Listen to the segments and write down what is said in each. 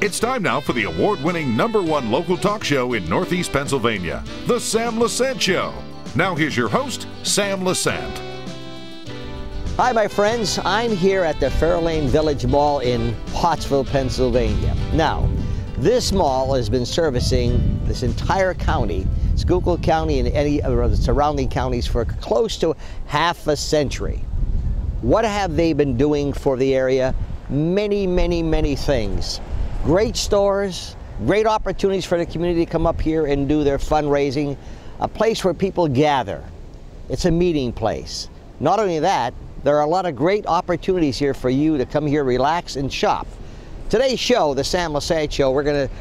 It's time now for the award-winning #1 local talk show in Northeast Pennsylvania, The Sam Lesante Show. Now here's your host, Sam Lesante. Hi, my friends. I'm here at the Fairlane Village Mall in Pottsville, Pennsylvania. Now, this mall has been servicing this entire county, Schuylkill County and any of the surrounding counties, for close to half a century. What have they been doing for the area? Many, many, many things. Great stores, great opportunities for the community to come up here and do their fundraising, a place where people gather. It's a meeting place. Not only that, there are a lot of great opportunities here for you to come here, relax, and shop. Today's show, the Sam Lesante Show, we're going to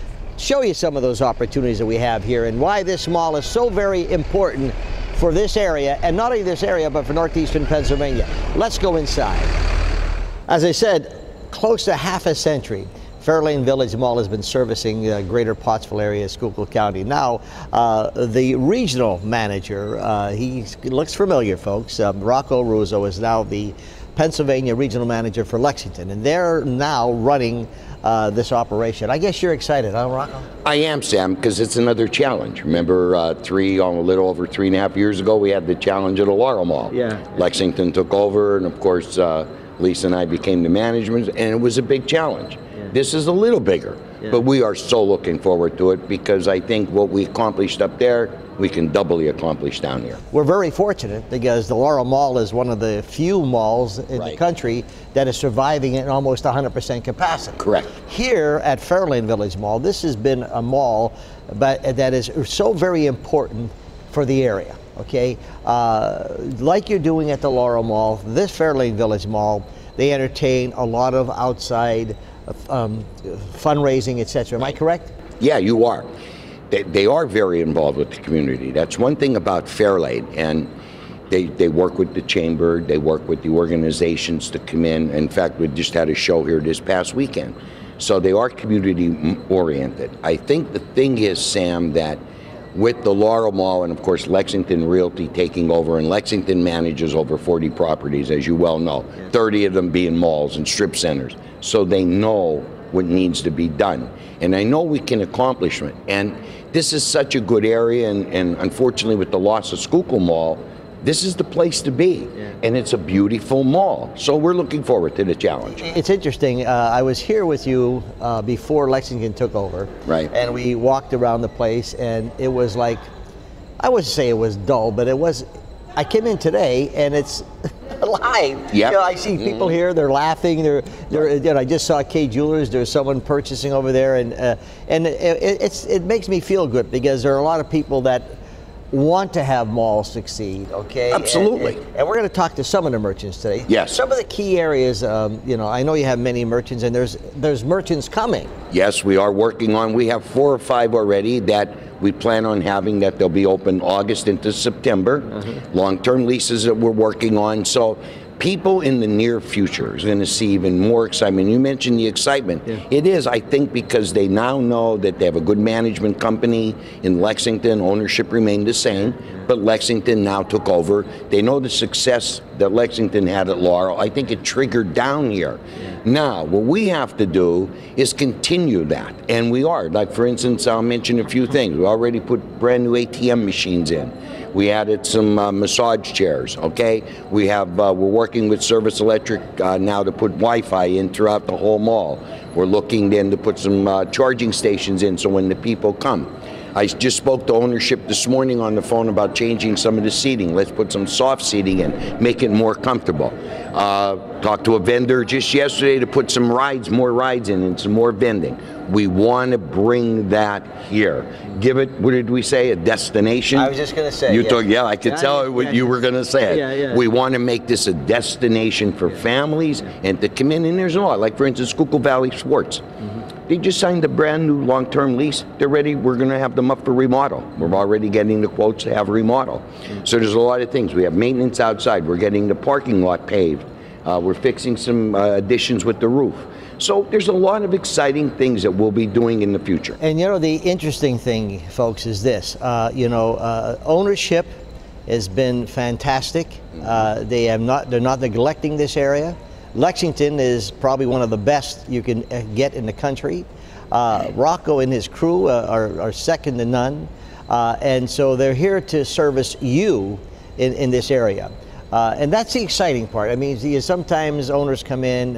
show you some of those opportunities that we have here and why this mall is so very important for this area, and not only this area, but for northeastern Pennsylvania. Let's go inside. As I said, close to half a century, Fairlane Village Mall has been servicing the greater Pottsville area, Schuylkill County. Now, the regional manager, he looks familiar, folks. Rocco Arruzzo is now the Pennsylvania regional manager for Lexington, and they're now running this operation. I guess you're excited, huh, Rocco? I am, Sam, because it's another challenge. Remember, a little over 3.5 years ago, we had the challenge at the Laurel Mall. Yeah. Lexington took over, and of course, Lisa and I became the management, and it was a big challenge. This is a little bigger, but we are so looking forward to it because I think what we accomplished up there, we can doubly accomplish down here. We're very fortunate because the Laurel Mall is one of the few malls in the country that is surviving at almost 100% capacity. Correct. Here at Fairlane Village Mall, this has been a mall that is so very important for the area, okay? Like you're doing at the Laurel Mall, this Fairlane Village Mall, they entertain a lot of outside fundraising, etc. Am I correct? Yeah, you are. They are very involved with the community. That's one thing about Fairlane, and they work with the chamber, they work with the organizations to come in. In fact, we just had a show here this past weekend. So they are community oriented. I think the thing is, Sam, that with the Laurel Mall and of course Lexington Realty taking over, and Lexington manages over 40 properties, as you well know, 30 of them being malls and strip centers. So they know what needs to be done. And I know we can accomplish it. And this is such a good area, and unfortunately with the loss of Schuylkill Mall, this is the place to be. And it's a beautiful mall. So we're looking forward to the challenge. It's interesting, I was here with you before Lexington took over. Right. And we walked around the place, and it was like, I wouldn't say it was dull, but it was, I came in today and it's alive. Yeah. You know, I see people here, they're laughing, you know, I just saw K Jewelers, there's someone purchasing over there, and it makes me feel good because there are a lot of people that want to have malls succeed, okay? Absolutely. And we're going to talk to some of the merchants today. Yes. Some of the key areas, you know, I know you have many merchants, and there's merchants coming. Yes, we are working on, we have 4 or 5 already that we plan on having, that they'll be open August into September. Long-term leases that we're working on. So people in the near future is going to see even more excitement. You mentioned the excitement. It is, I think, because they now know that they have a good management company in Lexington. Ownership remained the same, but Lexington now took over. They know the success that Lexington had at Laurel. I think it triggered down here. Now, what we have to do is continue that, and we are. Like, for instance, I'll mention a few things. We already put brand new ATM machines in. We added some massage chairs, okay? We have, we're working with Service Electric now to put Wi-Fi in throughout the whole mall. We're looking then to put some charging stations in so when the people come. I just spoke to ownership this morning on the phone about changing some of the seating. Let's put some soft seating in, make it more comfortable. Talked to a vendor just yesterday to put some rides, more rides in, and some more vending. We want to bring that here. Give it, what did we say, a destination? I was just going to say. You talk, yeah, I could tell what you were going to say. We want to make this a destination for families and to come in, and there's a lot. Like, for instance, Schuylkill Valley Sports. They just signed a brand new long-term lease. They're ready. We're going to have them up for remodel. We're already getting the quotes to have remodel. So there's a lot of things. We have maintenance outside. We're getting the parking lot paved. We're fixing some additions with the roof. So there's a lot of exciting things that we'll be doing in the future. And you know, the interesting thing, folks, is this. You know, ownership has been fantastic. They're not neglecting this area. Lexington is probably one of the best you can get in the country. Rocco and his crew are second to none. And so they're here to service you in this area. And that's the exciting part. I mean, sometimes owners come in,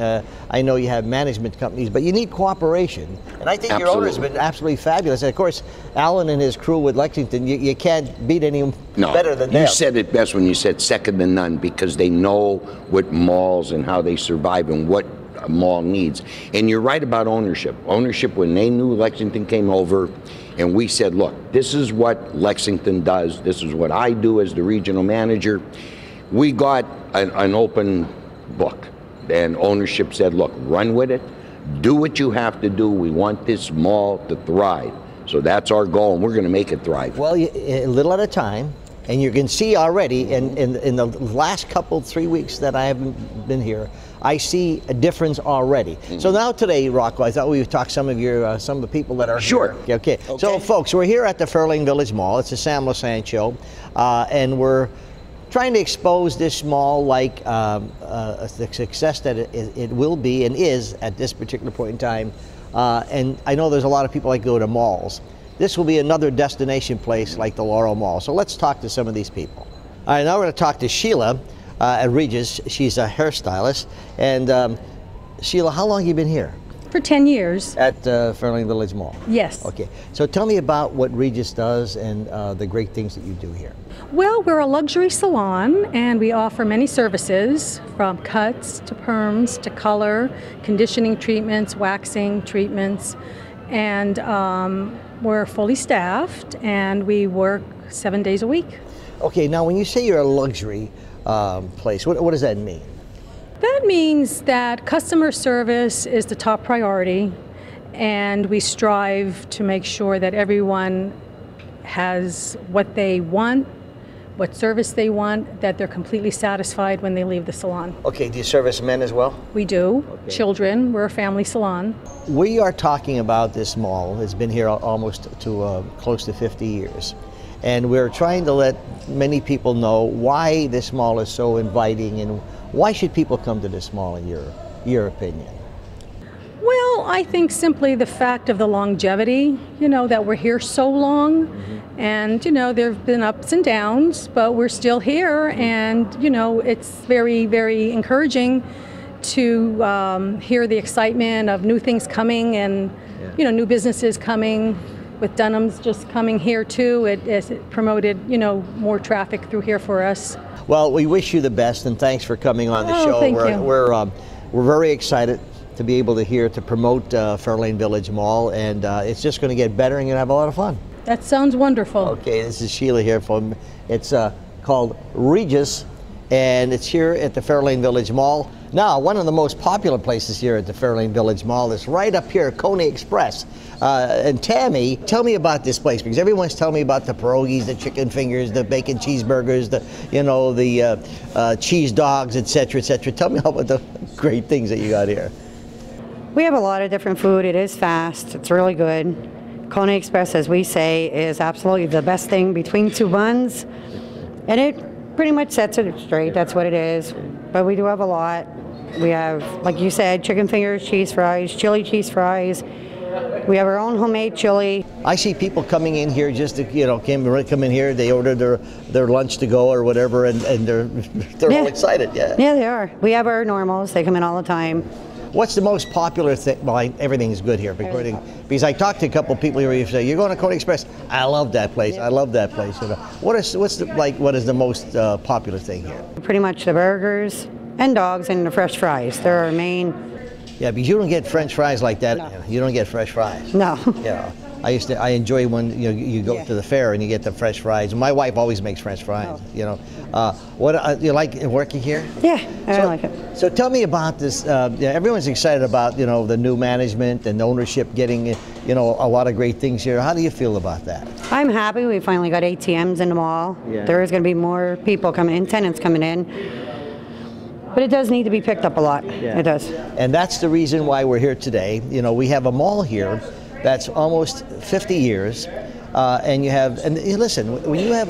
I know you have management companies, but you need cooperation. And I think your owner's been absolutely fabulous. And of course, Alan and his crew with Lexington, you can't beat any better than them. You said it best when you said second to none, because they know what malls and how they survive and what a mall needs. And you're right about ownership. Ownership, when they knew Lexington came over, and we said, look, this is what Lexington does, this is what I do as the regional manager. We got an open book, and ownership said, look, run with it, do what you have to do. We want this mall to thrive. So that's our goal, and we're going to make it thrive. Well, a little at a time, and you can see already in the last 3 weeks that I haven't been here, I see a difference already. So now today, Rocco, I thought we would talk some of the people that are here. Okay. So folks, we're here at the Fairlane Village Mall. It's the Sam Lesante Show, and we're trying to expose this mall like the success that it will be and is at this particular point in time. And I know there's a lot of people that go to malls. This will be another destination place like the Laurel Mall. So let's talk to some of these people. All right, now we're going to talk to Sheila at REGIS. She's a hairstylist. And Sheila, how long have you been here? For 10 years. At Fairlane Village Mall? Yes. Okay. So tell me about what REGIS does and the great things that you do here. Well, we're a luxury salon, and we offer many services, from cuts to perms to color, conditioning treatments, waxing treatments, and we're fully staffed, and we work 7 days a week. Okay, now when you say you're a luxury place, what does that mean? That means that customer service is the top priority, and we strive to make sure that everyone has what they want, what service they want, that they're completely satisfied when they leave the salon. Okay, do you service men as well? We do. Okay. Children. We're a family salon. We are talking about this mall. It's been here almost to close to 50 years. And we're trying to let many people know why this mall is so inviting and why should people come to this mall in your opinion? Well, I think simply the fact of the longevity, that we're here so long, and, there have been ups and downs, but we're still here, and, it's very, very encouraging to hear the excitement of new things coming and, new businesses coming. With Dunham's just coming here too, it promoted, more traffic through here for us. Well, we wish you the best, and thanks for coming on the show. Thank you. We're very excited to be able to promote Fairlane Village Mall, and it's just going to get better, and you're going to have a lot of fun. That sounds wonderful. Okay, this is Sheila here from, it's called REGIS, and it's here at the Fairlane Village Mall. Now, one of the most popular places here at the Fairlane Village Mall is right up here, CONEY Express. And Tammy, tell me about this place, because everyone's telling me about the pierogies, the chicken fingers, the bacon cheeseburgers, the cheese dogs, etc., etc. Tell me about the great things that you got here. We have a lot of different food. It is fast. It's really good. CONEY Express, as we say, is absolutely the best thing between two buns. And it pretty much sets it straight. That's what it is. But we do have a lot. We have, like you said, chicken fingers, cheese fries, chili cheese fries. We have our own homemade chili. I see people coming in here just to, come in here, they order their lunch to go or whatever, and they're all excited, yeah. Yeah, they are. We have our normals. They come in all the time. What's the most popular thing? Well, everything's good here, because I talked to a couple of people here who say, you're going to CONEY Express? I love that place. Yeah. I love that place. What is the most popular thing here? Pretty much the burgers and dogs and the fresh fries. They're our main. Yeah, because you don't get French fries like that. No. You don't get fresh fries. No. Yeah. I enjoy when you go to the fair and you get the fresh fries. My wife always makes French fries. Oh. What you like working here? Yeah, I like it. So tell me about this. Everyone's excited about the new management and ownership getting a lot of great things here. How do you feel about that? I'm happy we finally got ATMs in the mall. Yeah. There is going to be more people coming in, tenants coming in. But it does need to be picked up a lot. Yeah. It does. And that's the reason why we're here today. We have a mall here that's almost 50 years. and you have, and listen, when you have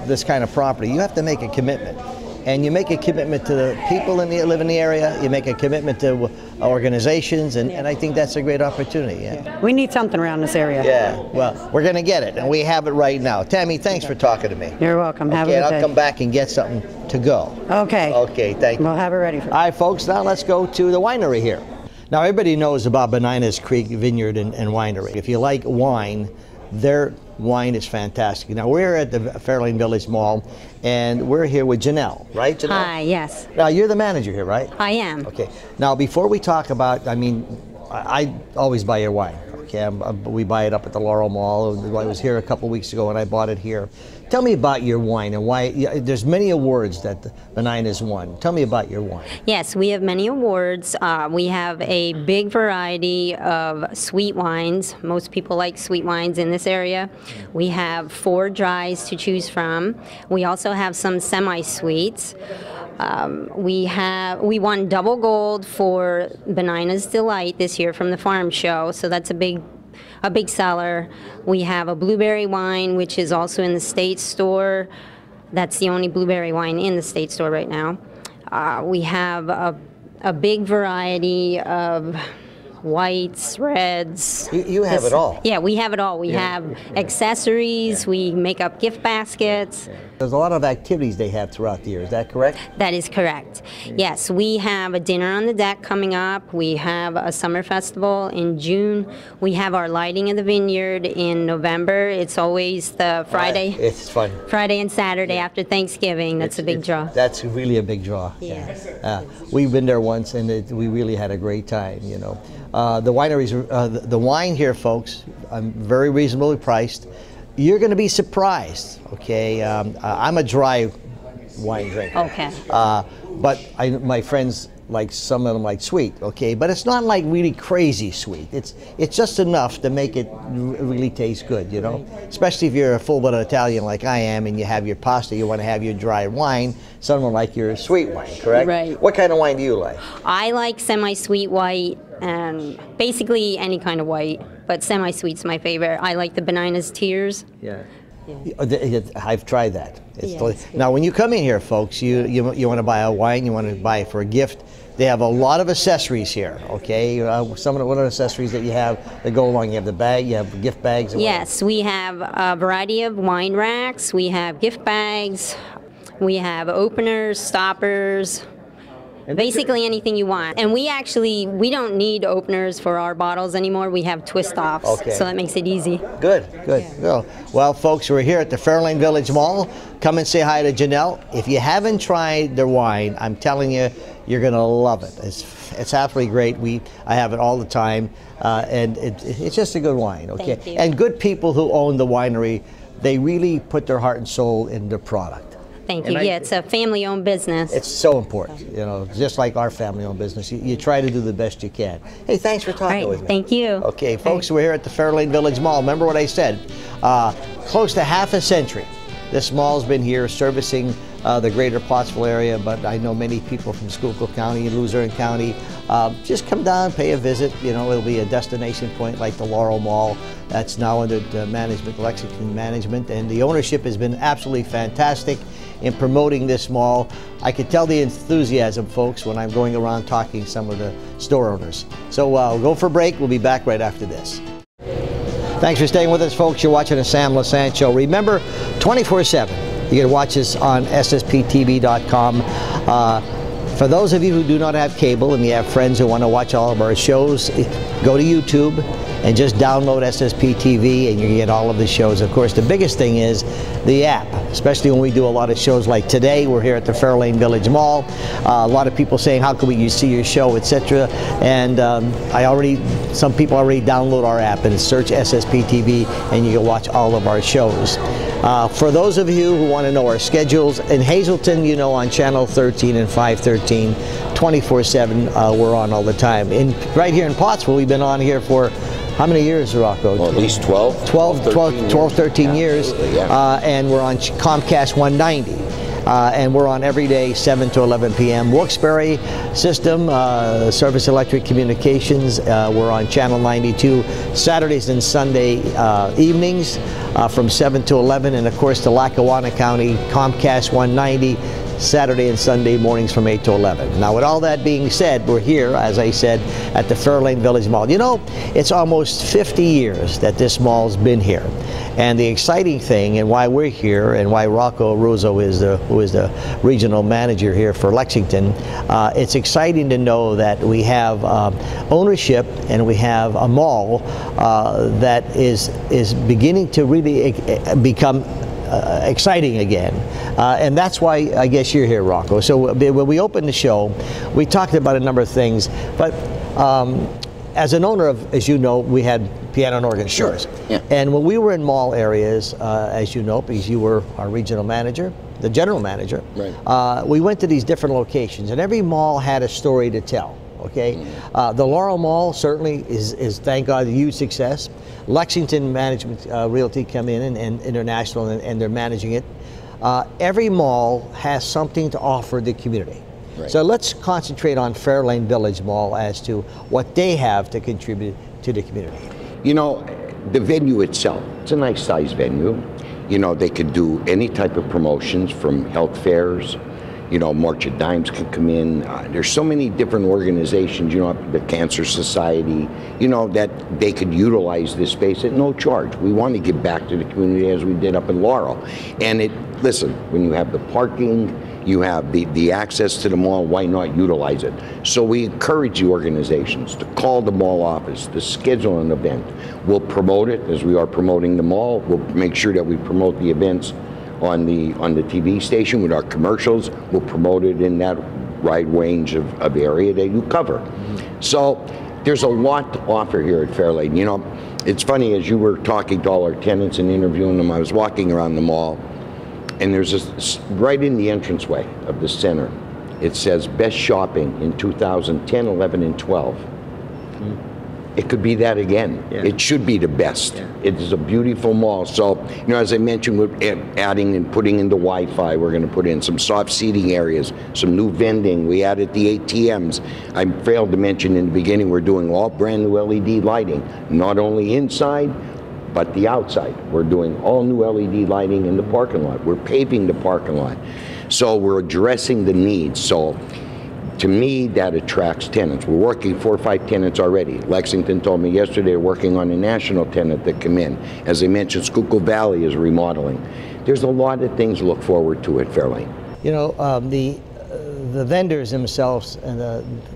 this kind of property, you have to make a commitment. And you make a commitment to the people that live in the area, you make a commitment to organizations, and I think that's a great opportunity. Yeah. We need something around this area. Yeah, well, we're going to get it, and we have it right now. Tammy, thanks for talking to me. You're welcome. Have a good day. I'll come back and get something to go. Okay. Okay, thank you. We'll have it ready for you. All right, folks, now let's go to the winery here. Now, everybody knows about Beninas Creek Vineyard and Winery. If you like wine, their wine is fantastic. Now, we're at the Fairlane Village Mall, and we're here with Janelle, right, Janelle? Hi, yes. Now, you're the manager here, right? I am. Okay. Now, before we talk about, I mean, I always buy your wine. Okay, we buy it up at the Laurel Mall. I was here a couple weeks ago, and I bought it here. Tell me about your wine and why. There's many awards that Beninas won. Tell me about your wine. Yes, we have many awards. We have a big variety of sweet wines. Most people like sweet wines in this area. We have 4 dries to choose from. We also have some semi-sweets. We won double gold for Beninas Delight this year from the farm show, so that's a big seller. We have a blueberry wine, which is also in the State store. That's the only blueberry wine in the State store right now. We have a big variety of whites, reds. You have it all. Yeah, we have it all. We have accessories. We make up gift baskets. There's a lot of activities they have throughout the year. Is that correct? That is correct. Yes, we have a dinner on the deck coming up. We have a summer festival in June. We have our lighting of the vineyard in November. It's always the Friday. It's fun. Friday and Saturday after Thanksgiving. That's a big draw. That's really a big draw. Yes. We've been there once, and we really had a great time. You know, the wineries, the wine here, folks, very reasonably priced. You're going to be surprised. Okay, I'm a dry wine drinker. Okay. But my friends like, some of them like sweet. Okay, but it's not like really crazy sweet. It's just enough to make it really taste good. You know, especially if you're a full-blooded Italian like I am, and you have your pasta, you want to have your dry wine. Some will like your sweet wine, correct? Right. What kind of wine do you like? I like semi-sweet white, and basically any kind of white, but semi-sweet's my favorite. I like the Beninas Tears. Yeah. I've tried that. Yes. Now, when you come in here, folks, you want to buy a wine, you want to buy it for a gift. They have a lot of accessories here. Okay, what are the accessories that you have that go along? You have the bag, you have gift bags. Yes, we have a variety of wine racks. We have gift bags. We have openers, stoppers. Basically anything you want. And we don't need openers for our bottles anymore. We have twist offs, so that makes it easy. Good. Yeah. Well, folks, we're here at the Fairlane Village Mall. Come and say hi to Janelle. If you haven't tried their wine, I'm telling you, you're going to love it. It's absolutely great. I have it all the time, and it's just a good wine. Okay. Thank you. And good people who own the winery, they really put their heart and soul in their product. Thank you. Yeah, it's a family-owned business. It's so important, you know, just like our family-owned business. You try to do the best you can. Hey, thanks for talking with me. Thank you. Okay, folks, we're here at the Fairlane Village Mall. Remember what I said? Close to half a century. This mall's been here servicing the greater Pottsville area, but I know many people from Schuylkill County and Luzerne County. Just come down, pay a visit. You know, it'll be a destination point like the Laurel Mall. That's now under management, Lexington management, and the ownership has been absolutely fantastic in promoting this mall. I could tell the enthusiasm, folks, when I'm going around talking to some of the store owners. So we'll go for a break. We'll be back right after this. Thanks for staying with us, folks. You're watching the Sam Lesante Show. Remember, 24/7, you can watch us on ssptv.com. For those of you who do not have cable and you have friends who want to watch all of our shows, go to YouTube and just download SSP TV and you get all of the shows. Of course, the biggest thing is the app, especially when we do a lot of shows like today. We're here at the Fairlane Village Mall. A lot of people saying, how can we see your show, etc. And some people already download our app and search SSP TV and you can watch all of our shows. For those of you who want to know our schedules, in Hazleton, you know, on Channel 13 and 513, 24/7, we're on all the time. Right here in Pottsville, we've been on here for how many years, Rocco? Well, at least 12, 13 years. Yeah. And we're on Comcast 190. and we're on every day, 7 to 11 p.m. Wilkes-Barre system, Service Electric Communications. We're on Channel 92 Saturdays and Sunday evenings from 7 to 11, and of course the Lackawanna County Comcast 190 Saturday and Sunday mornings from 8 to 11. Now, with all that being said, we're here, as I said, at the Fairlane Village Mall. You know, it's almost 50 years that this mall's been here. And the exciting thing, and why we're here, and why Rocco Arruzzo who is the regional manager here for Lexington, it's exciting to know that we have ownership and we have a mall that is beginning to really become exciting again, and that's why I guess you're here, Rocco. So when we opened the show, we talked about a number of things, but as an owner of, as you know, we had piano and organ stores. Yeah. And when we were in mall areas, as you know, because you were our regional manager, the general manager, right. We went to these different locations, and every mall had a story to tell. Okay, the Laurel Mall certainly is thank God, a huge success. Lexington Management Realty come in and International, and they're managing it. Every mall has something to offer the community. Right. So let's concentrate on Fairlane Village Mall as to what they have to contribute to the community. You know, the venue itself, it's a nice size venue. You know, they could do any type of promotions, from health fairs. You know, March of Dimes can come in. There's so many different organizations, you know, the Cancer Society, you know, that they could utilize this space at no charge. We want to give back to the community as we did up in Laurel. And listen, when you have the parking, you have the access to the mall, why not utilize it? So we encourage the organizations to call the mall office, to schedule an event. We'll promote it as we are promoting the mall. We'll make sure that we promote the events on the TV station with our commercials. We'll promote it in that wide range of area that you cover. So there's a lot to offer here at Fairlane. You know, it's funny, as you were talking to all our tenants and interviewing them, I was walking around the mall, and there's this, right in the entranceway of the center, it says best shopping in 2010, 11, and 12. It could be that again. Yeah. It should be the best. Yeah. It is a beautiful mall. So, you know, as I mentioned, we're adding and putting in the Wi-Fi. We're going to put in some soft seating areas, some new vending. We added the ATMs. I failed to mention in the beginning, we're doing all brand new LED lighting, not only inside, but the outside. We're doing all new LED lighting in the parking lot. We're paving the parking lot. So we're addressing the needs. So, to me, that attracts tenants. We're working 4 or 5 tenants already. Lexington told me yesterday they're working on a national tenant that come in. As I mentioned, Schuylkill Valley is remodeling. There's a lot of things to look forward to at Fairlane. You know, the vendors themselves,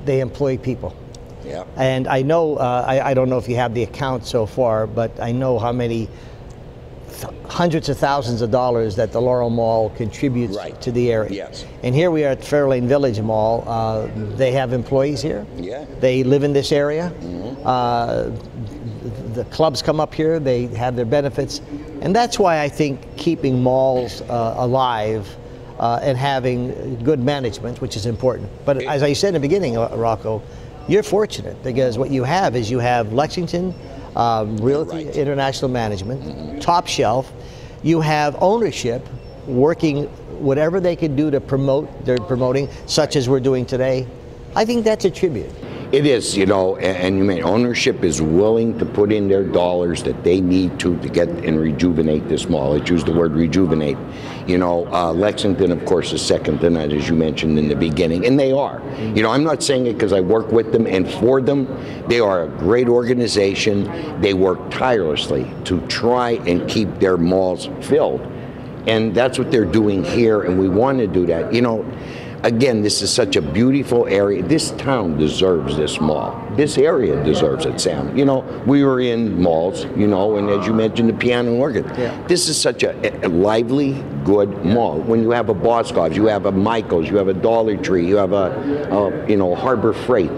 they employ people. Yeah. And I know, I don't know if you have the account so far, but I know how many hundreds of thousands of dollars that the Laurel Mall contributes to the area. Yes. And here we are at Fairlane Village Mall. They have employees here. Yeah. They live in this area. Mm-hmm. The clubs come up here. They have their benefits. And that's why I think keeping malls alive and having good management, which is important. But as I said in the beginning, Rocco, you're fortunate because what you have is you have Lexington, Realty, International Management, top shelf. You have ownership working whatever they can do to promote, they're promoting, such as we're doing today. I think that's a tribute. It is, you know, and you mean ownership is willing to put in their dollars that they need to get and rejuvenate this mall. Let's use the word rejuvenate. You know, Lexington, of course, is second to none, as you mentioned in the beginning, and they are. You know, I'm not saying it because I work with them and for them. They are a great organization. They work tirelessly to try and keep their malls filled. And that's what they're doing here, and we want to do that. You know, again, this is such a beautiful area. This town deserves this mall. This area deserves it, Sam. You know, we were in malls, you know, and as you mentioned, the piano and organ. Yeah. This is such a lively, good mall. When you have a Boscov's, you have a Michael's, you have a Dollar Tree, you have a you know, Harbor Freight.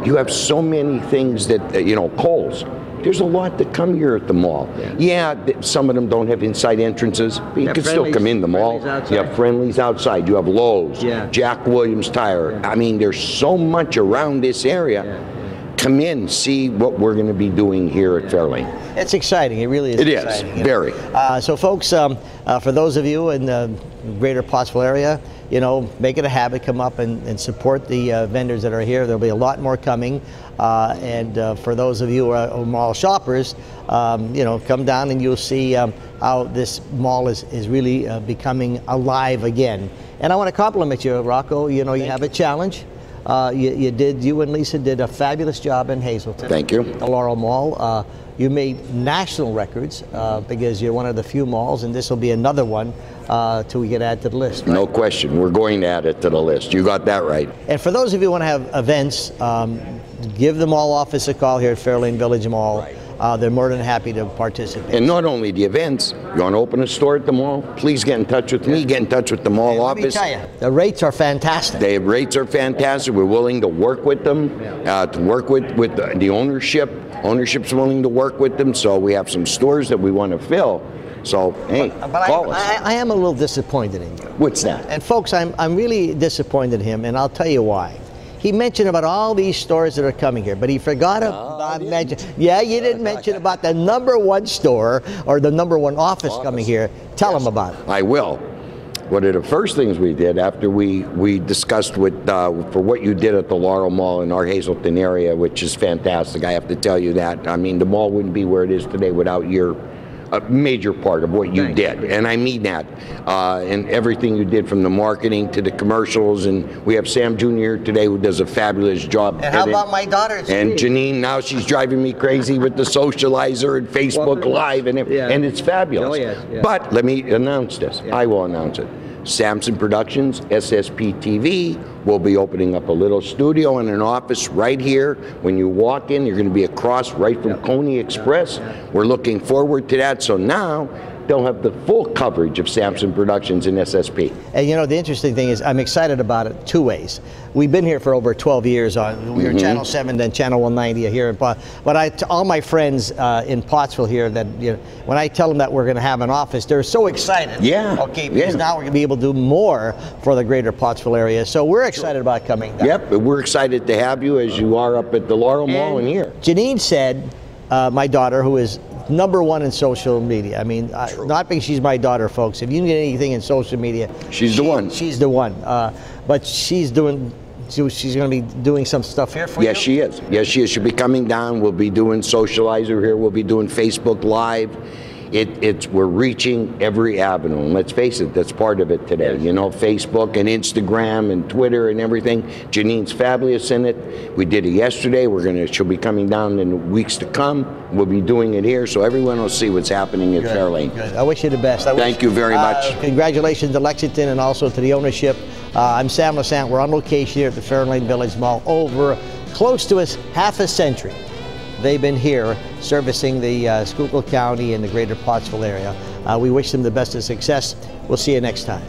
You have so many things that, you know, Kohl's. There's a lot that come here at the mall. Yeah, some of them don't have inside entrances, but you can still come in the mall. You have Friendly's outside. You have Lowe's, Jack Williams Tire. I mean, there's so much around this area. come in, see what we're going to be doing here at Fairlane. It's exciting. It really is. It exciting, is, very. So folks, for those of you in the greater Pottsville area, make it a habit, come up and support the vendors that are here. There'll be a lot more coming. And for those of you who are mall shoppers, come down and you'll see how this mall is really becoming alive again. And I want to compliment you, Rocco. You have a challenge. You and Lisa did a fabulous job in Hazleton. Thank you. The Laurel Mall. You made national records because you're one of the few malls, and this will be another one till we get added to the list. Right? No question. We're going to add it to the list. You got that right. And for those of you who want to have events, give the mall office a call here at Fairlane Village Mall. Right. They're more than happy to participate. And not only the events, you want to open a store at the mall, please get in touch with me, get in touch with the mall office. Let me tell you, the rates are fantastic. The rates are fantastic. We're willing to work with them, to work with the ownership. Ownership's willing to work with them, so we have some stores that we want to fill. So, hey, call us. I am a little disappointed in you. What's that? And folks, I'm really disappointed in him, and I'll tell you why. He mentioned about all these stores that are coming here, but he forgot about mention. Yeah, you didn't mention about the #1 store or the #1 office coming here. Tell him about it. I will. One of the first things we did after we discussed with for what you did at the Laurel Mall in our Hazleton area, which is fantastic. I have to tell you that. I mean, the mall wouldn't be where it is today without your a major part of what you did, and I mean that, and everything you did from the marketing to the commercials. And we have Sam Jr. today who does a fabulous job. And how about my daughter? And Janine, now she's driving me crazy with the socializer and Facebook Live, and it's fabulous. Oh, yes. But let me announce this. Yeah. I will announce it. Samson Productions, SSP TV, will be opening up a little studio and an office right here. When you walk in, you're going to be across right from CONEY Express. We're looking forward to that. So now they'll have the full coverage of Samson Productions and SSP. And the interesting thing is I'm excited about it two ways. We've been here for over 12 years. We were Channel 7, then Channel 190 here in Pottsville. But all my friends in Pottsville here, that when I tell them that we're going to have an office, they're so excited. Yeah. Okay, because now we're going to be able to do more for the greater Pottsville area. So we're excited about coming down. Yep, we're excited to have you as you are up at the Laurel Mall and here. Janine said, my daughter, who is #1 in social media. I mean, not because she's my daughter, folks. If you get anything in social media, she's the one. She's the one. But she's going to be doing some stuff here for you? Yes, she is. Yes, she is. She'll be coming down. We'll be doing Socializer here. We'll be doing Facebook Live. We're reaching every avenue, and let's face it, that's part of it today. Facebook and Instagram and Twitter and everything. Janine's fabulous in it. We did it yesterday. She'll be coming down in weeks to come. We'll be doing it here, so everyone will see what's happening at Fairlane. Good. I wish you the best. Thank you very much. Congratulations to Lexington and also to the ownership. I'm Sam Lesante. We're on location here at the Fairlane Village Mall over close to half a century. They've been here servicing the Schuylkill County and the greater Pottsville area. We wish them the best of success. We'll see you next time.